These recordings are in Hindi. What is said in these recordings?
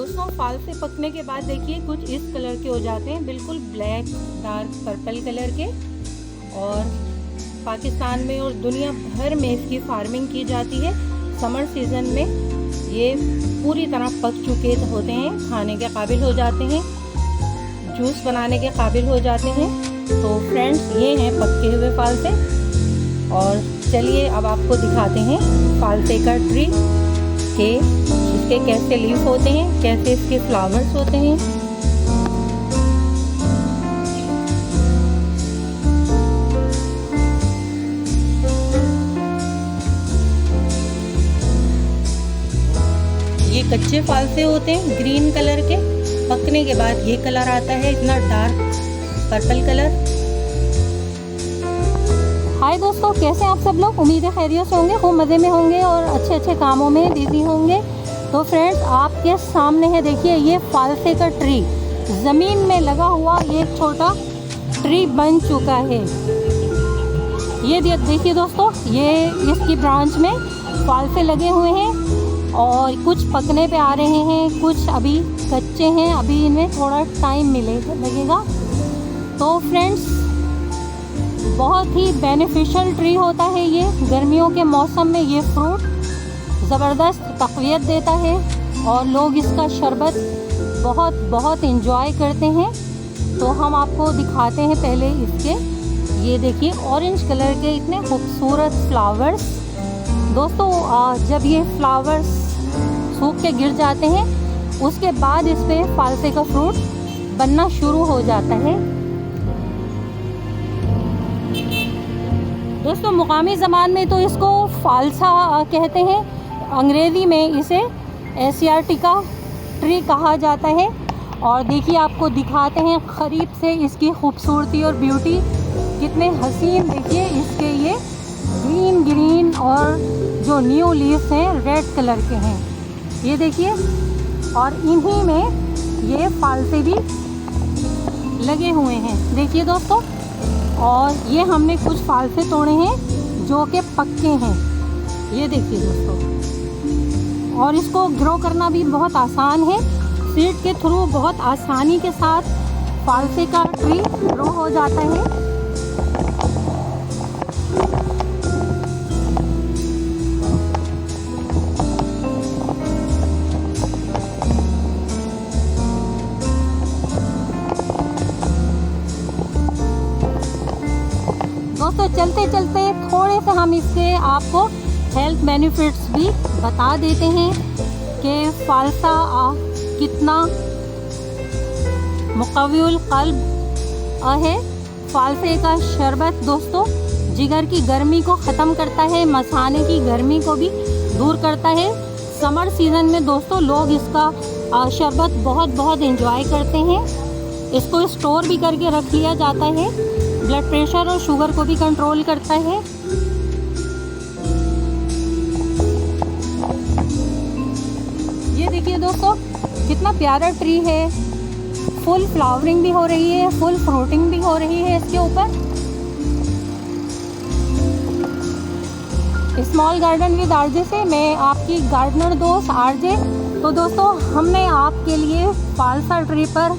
दोस्तों फाल से पकने के बाद देखिए कुछ इस कलर के हो जाते हैं, बिल्कुल ब्लैक डार्क पर्पल कलर के। और पाकिस्तान में और दुनिया भर में इसकी फार्मिंग की जाती है। समर सीज़न में ये पूरी तरह पक चुके होते हैं, खाने के काबिल हो जाते हैं, जूस बनाने के काबिल हो जाते हैं। तो फ्रेंड्स ये हैं पके हुए फालसे। और चलिए अब आपको दिखाते हैं फालसे का ट्री के इसके कैसे लीफ होते हैं, कैसे इसके फ्लावर्स होते हैं। ये कच्चे फालसे होते हैं ग्रीन कलर के, पकने के बाद ये कलर आता है इतना डार्क पर्पल कलर। हाय दोस्तों, कैसे आप सब लोग? उम्मीद है खैरियत से होंगे, खूब मज़े में होंगे और अच्छे अच्छे कामों में बिजी होंगे। तो फ्रेंड्स आपके सामने है, देखिए ये फालसे का ट्री ज़मीन में लगा हुआ ये छोटा ट्री बन चुका है। ये देखिए दोस्तों, ये इसकी ब्रांच में फालसे लगे हुए हैं और कुछ पकने पे आ रहे हैं, कुछ अभी कच्चे हैं, अभी इनमें थोड़ा टाइम लगेगा। तो फ्रेंड्स बहुत ही बेनिफिशियल ट्री होता है ये। गर्मियों के मौसम में ये फ्रूट ज़बरदस्त तक़वियत देता है और लोग इसका शरबत बहुत बहुत इंजॉय करते हैं। तो हम आपको दिखाते हैं पहले इसके, ये देखिए ऑरेंज कलर के इतने खूबसूरत फ्लावर्स। दोस्तों जब ये फ्लावर्स सूख के गिर जाते हैं उसके बाद इस पर फालसे का फ्रूट बनना शुरू हो जाता है। दोस्तों मुकामी ज़बान में तो इसको फालसा कहते हैं, अंग्रेज़ी में इसे एशियाटिका ट्री कहा जाता है। और देखिए आपको दिखाते हैं करीब से इसकी खूबसूरती और ब्यूटी, कितने हसीन देखिए इसके ये ग्रीन और जो न्यू लीव्स हैं रेड कलर के हैं, ये देखिए। और इन्हीं में ये फालसे भी लगे हुए हैं, देखिए दोस्तों। और ये हमने कुछ फालसे तोड़े हैं जो कि पक्के हैं, ये देखिए दोस्तों। और इसको ग्रो करना भी बहुत आसान है, सीड के थ्रू बहुत आसानी के साथ फालसे का ट्री ग्रो हो जाता है। दोस्तों चलते चलते थोड़े से हम इसके आपको हेल्थ बेनिफिट्स भी बता देते हैं कि फालसा कितना मुक़व्वियुल क़ल्ब है। फालसे का शरबत दोस्तों जिगर की गर्मी को ख़त्म करता है, मसाने की गर्मी को भी दूर करता है। समर सीज़न में दोस्तों लोग इसका शरबत बहुत बहुत एंजॉय करते हैं। इसको स्टोर भी करके रख लिया जाता है, ब्लड प्रेशर और शुगर को भी कंट्रोल करता है। ये देखिए दोस्तों कितना प्यारा ट्री है, फुल फ्लावरिंग भी हो रही है, फुल फ्रूटिंग भी हो रही है इसके ऊपर। स्मॉल गार्डन विद आरजे से मैं आपकी गार्डनर दोस्त आरजे। तो दोस्तों हमने आपके लिए फालसा ट्री पर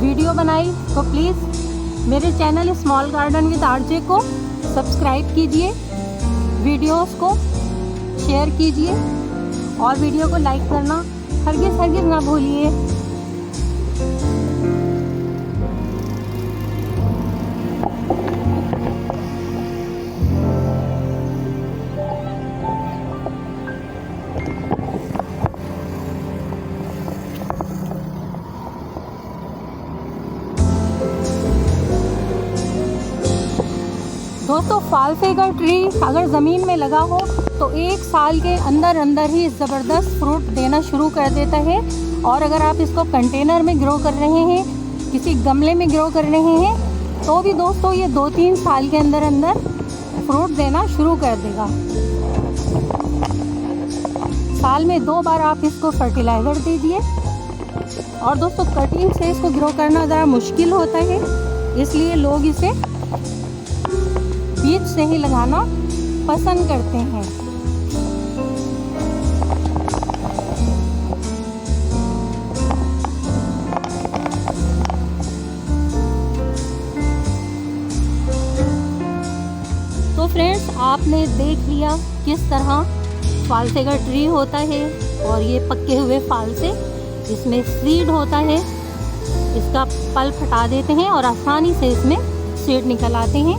वीडियो बनाई, तो प्लीज़ मेरे channel small garden with RJ को सब्सक्राइब कीजिए, वीडियोस को शेयर कीजिए और वीडियो को लाइक करना हरगिज़ ना भूलिए। दोस्तों फालसे का ट्री अगर ज़मीन में लगा हो तो 1 साल के अंदर अंदर ही ज़बरदस्त फ्रूट देना शुरू कर देता है। और अगर आप इसको कंटेनर में ग्रो कर रहे हैं, किसी गमले में ग्रो कर रहे हैं, तो भी दोस्तों ये 2-3 साल के अंदर अंदर फ्रूट देना शुरू कर देगा। साल में 2 बार आप इसको फर्टिलाइज़र दीजिए। और दोस्तों कटिंग से इसको ग्रो करना ज़रा मुश्किल होता है, इसलिए लोग इसे बीज से ही लगाना पसंद करते हैं। आपने देख लिया किस तरह फालसे का ट्री होता है और ये पके हुए फालसे, इसमें सीड होता है, इसका पल्प हटा देते हैं और आसानी से इसमें सीड निकल आते हैं।